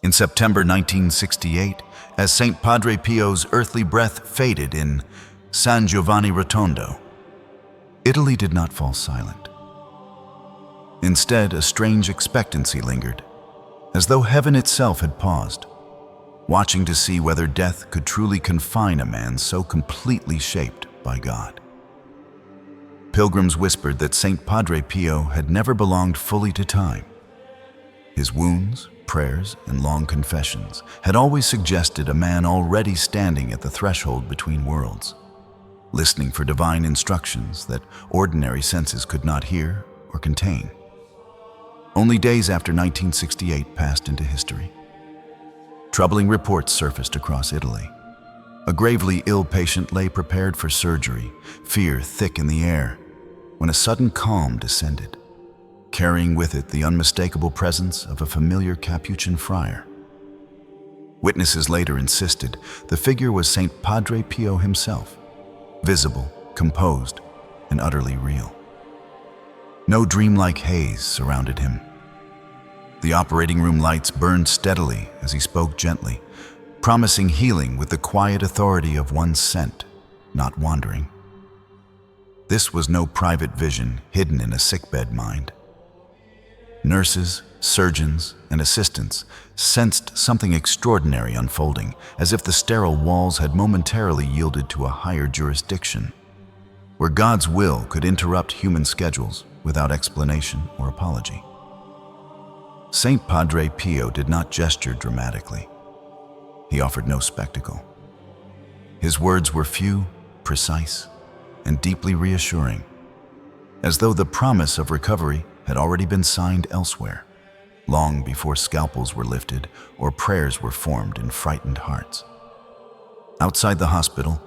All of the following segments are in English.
In September 1968, as Saint Padre Pio's earthly breath faded in San Giovanni Rotondo, Italy did not fall silent. Instead, a strange expectancy lingered, as though heaven itself had paused, watching to see whether death could truly confine a man so completely shaped by God. Pilgrims whispered that Saint Padre Pio had never belonged fully to time. His wounds, prayers, and long confessions had always suggested a man already standing at the threshold between worlds, listening for divine instructions that ordinary senses could not hear or contain. Only days after 1968 passed into history, troubling reports surfaced across Italy. A gravely ill patient lay prepared for surgery, fear thick in the air, when a sudden calm descended, carrying with it the unmistakable presence of a familiar Capuchin friar. Witnesses later insisted the figure was Saint Padre Pio himself, visible, composed, and utterly real. No dreamlike haze surrounded him. The operating room lights burned steadily as he spoke gently, promising healing with the quiet authority of one sent, not wandering. This was no private vision hidden in a sickbed mind. Nurses, surgeons, and assistants sensed something extraordinary unfolding, as if the sterile walls had momentarily yielded to a higher jurisdiction, where God's will could interrupt human schedules without explanation or apology. Saint Padre Pio did not gesture dramatically. He offered no spectacle. His words were few, precise, and deeply reassuring, as though the promise of recovery had already been signed elsewhere, long before scalpels were lifted or prayers were formed in frightened hearts. Outside the hospital,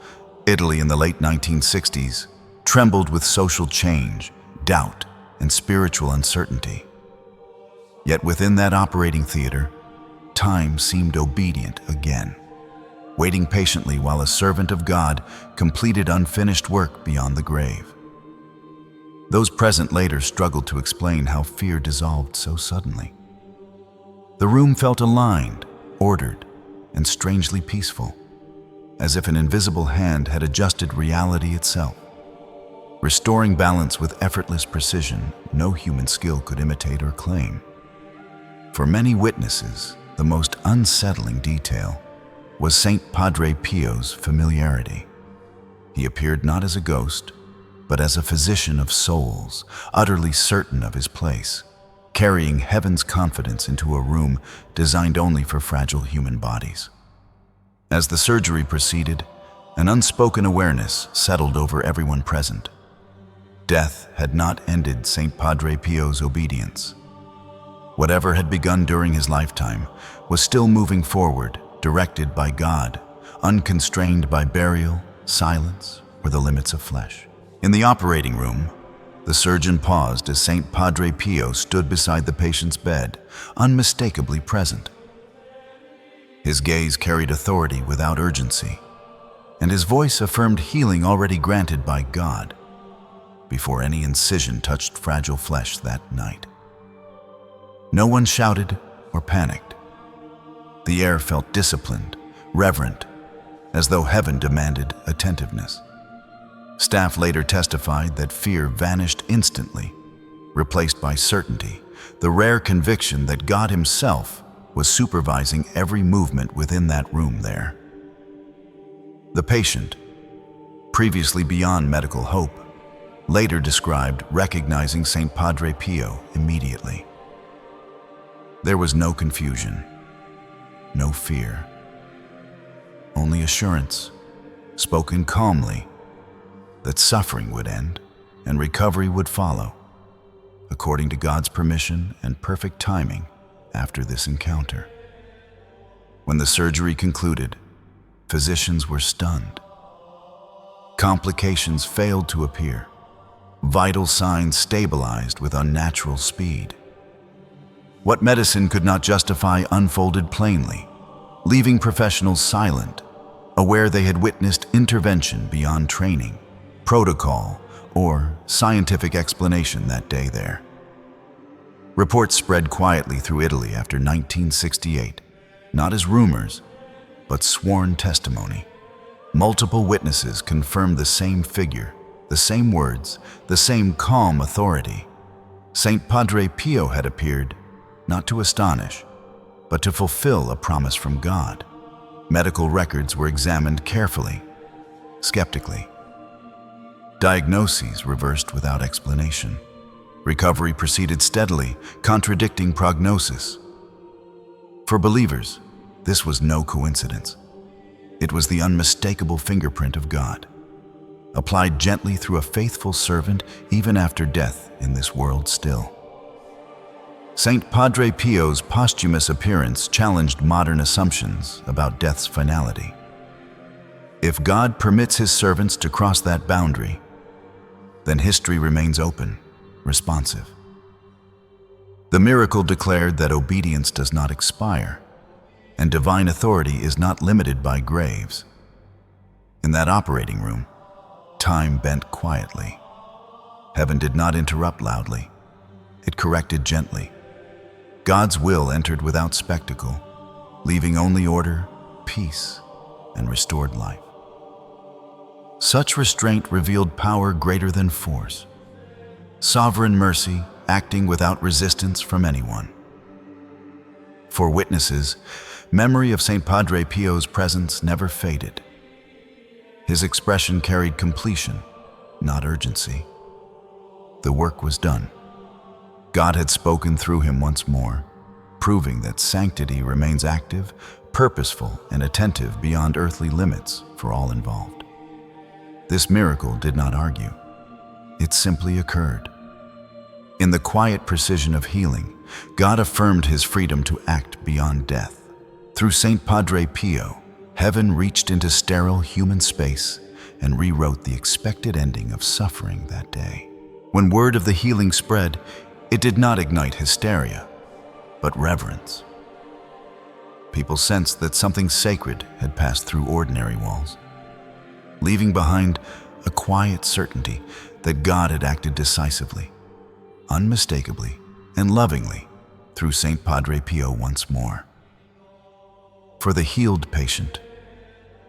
Italy in the late 1960s trembled with social change, doubt, and spiritual uncertainty. Yet within that operating theater, time seemed obedient again, waiting patiently while a servant of God completed unfinished work beyond the grave. Those present later struggled to explain how fear dissolved so suddenly. The room felt aligned, ordered, and strangely peaceful, as if an invisible hand had adjusted reality itself, restoring balance with effortless precision no human skill could imitate or claim. For many witnesses, the most unsettling detail was Saint Padre Pio's familiarity. He appeared not as a ghost, but as a physician of souls, utterly certain of his place, carrying heaven's confidence into a room designed only for fragile human bodies. As the surgery proceeded, an unspoken awareness settled over everyone present. Death had not ended Saint Padre Pio's obedience. Whatever had begun during his lifetime was still moving forward, directed by God, unconstrained by burial, silence, or the limits of flesh. In the operating room, the surgeon paused as Saint Padre Pio stood beside the patient's bed, unmistakably present. His gaze carried authority without urgency, and his voice affirmed healing already granted by God before any incision touched fragile flesh that night. No one shouted or panicked. The air felt disciplined, reverent, as though heaven demanded attentiveness. Staff later testified that fear vanished instantly, replaced by certainty, the rare conviction that God himself was supervising every movement within that room there. The patient, previously beyond medical hope, later described recognizing Saint Padre Pio immediately. There was no confusion, no fear, only assurance, spoken calmly, that suffering would end and recovery would follow, according to God's permission and perfect timing after this encounter. When the surgery concluded, physicians were stunned. Complications failed to appear. Vital signs stabilized with unnatural speed. What medicine could not justify unfolded plainly, leaving professionals silent, aware they had witnessed intervention beyond training, protocol, or scientific explanation that day there. Reports spread quietly through Italy after 1968, not as rumors, but sworn testimony. Multiple witnesses confirmed the same figure, the same words, the same calm authority. Saint Padre Pio had appeared, not to astonish, but to fulfill a promise from God. Medical records were examined carefully, skeptically. Diagnoses reversed without explanation. Recovery proceeded steadily, contradicting prognosis. For believers, this was no coincidence. It was the unmistakable fingerprint of God, applied gently through a faithful servant even after death in this world still. Saint Padre Pio's posthumous appearance challenged modern assumptions about death's finality. If God permits his servants to cross that boundary, then history remains open, responsive. The miracle declared that obedience does not expire, and divine authority is not limited by graves. In that operating room, time bent quietly. Heaven did not interrupt loudly. It corrected gently. God's will entered without spectacle, leaving only order, peace, and restored life. Such restraint revealed power greater than force, sovereign mercy acting without resistance from anyone. For witnesses, memory of Saint Padre Pio's presence never faded. His expression carried completion, not urgency. The work was done. God had spoken through him once more, proving that sanctity remains active, purposeful, and attentive beyond earthly limits for all involved. This miracle did not argue. It simply occurred. In the quiet precision of healing, God affirmed his freedom to act beyond death. Through Saint Padre Pio, heaven reached into sterile human space and rewrote the expected ending of suffering that day. When word of the healing spread, it did not ignite hysteria, but reverence. People sensed that something sacred had passed through ordinary walls, leaving behind a quiet certainty that God had acted decisively, unmistakably, and lovingly through Saint Padre Pio once more. For the healed patient,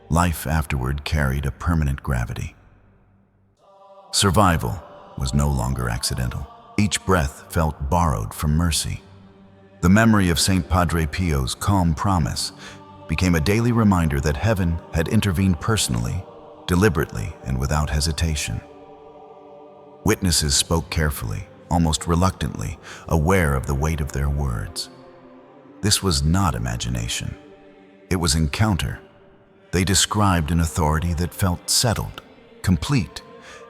life afterward carried a permanent gravity. Survival was no longer accidental. Each breath felt borrowed from mercy. The memory of Saint Padre Pio's calm promise became a daily reminder that heaven had intervened personally, deliberately, and without hesitation. Witnesses spoke carefully, almost reluctantly, aware of the weight of their words. This was not imagination. It was encounter. They described an authority that felt settled, complete,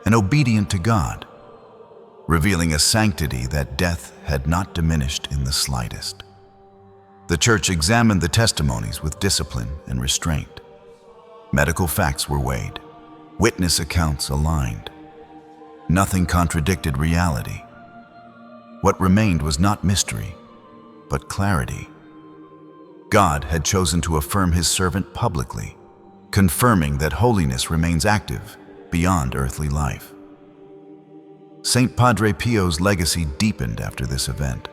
and obedient to God, revealing a sanctity that death had not diminished in the slightest. The Church examined the testimonies with discipline and restraint. Medical facts were weighed, witness accounts aligned. Nothing contradicted reality. What remained was not mystery, but clarity. God had chosen to affirm his servant publicly, confirming that holiness remains active beyond earthly life. Saint Padre Pio's legacy deepened after this event.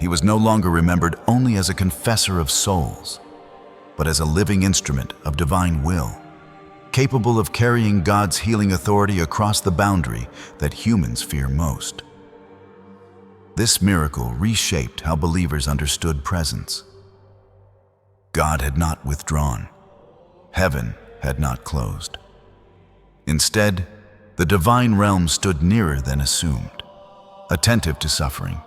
He was no longer remembered only as a confessor of souls, but as a living instrument of divine will, capable of carrying God's healing authority across the boundary that humans fear most. This miracle reshaped how believers understood presence. God had not withdrawn. Heaven had not closed. Instead, the divine realm stood nearer than assumed, attentive to suffering,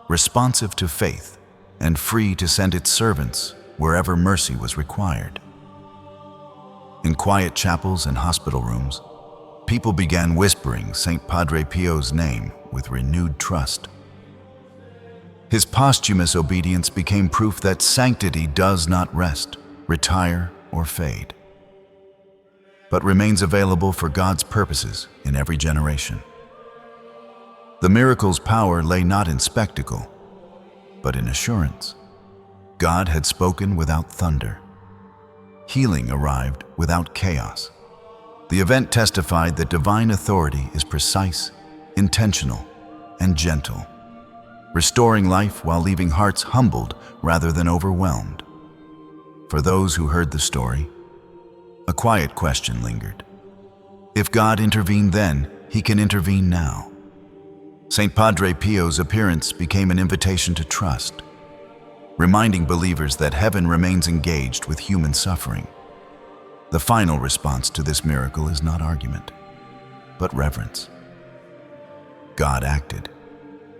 responsive to faith, and free to send its servants wherever mercy was required. In quiet chapels and hospital rooms, people began whispering Saint Padre Pio's name with renewed trust. His posthumous obedience became proof that sanctity does not rest, retire, or fade, but remains available for God's purposes in every generation. The miracle's power lay not in spectacle, but in assurance. God had spoken without thunder. Healing arrived without chaos. The event testified that divine authority is precise, intentional, and gentle, restoring life while leaving hearts humbled rather than overwhelmed. For those who heard the story, a quiet question lingered. If God intervened then, he can intervene now. Saint Padre Pio's appearance became an invitation to trust, reminding believers that heaven remains engaged with human suffering. The final response to this miracle is not argument, but reverence. God acted.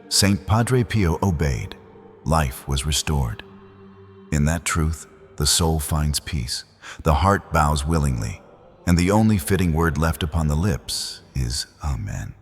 Saint Padre Pio obeyed. Life was restored. In that truth, the soul finds peace, the heart bows willingly, and the only fitting word left upon the lips is Amen.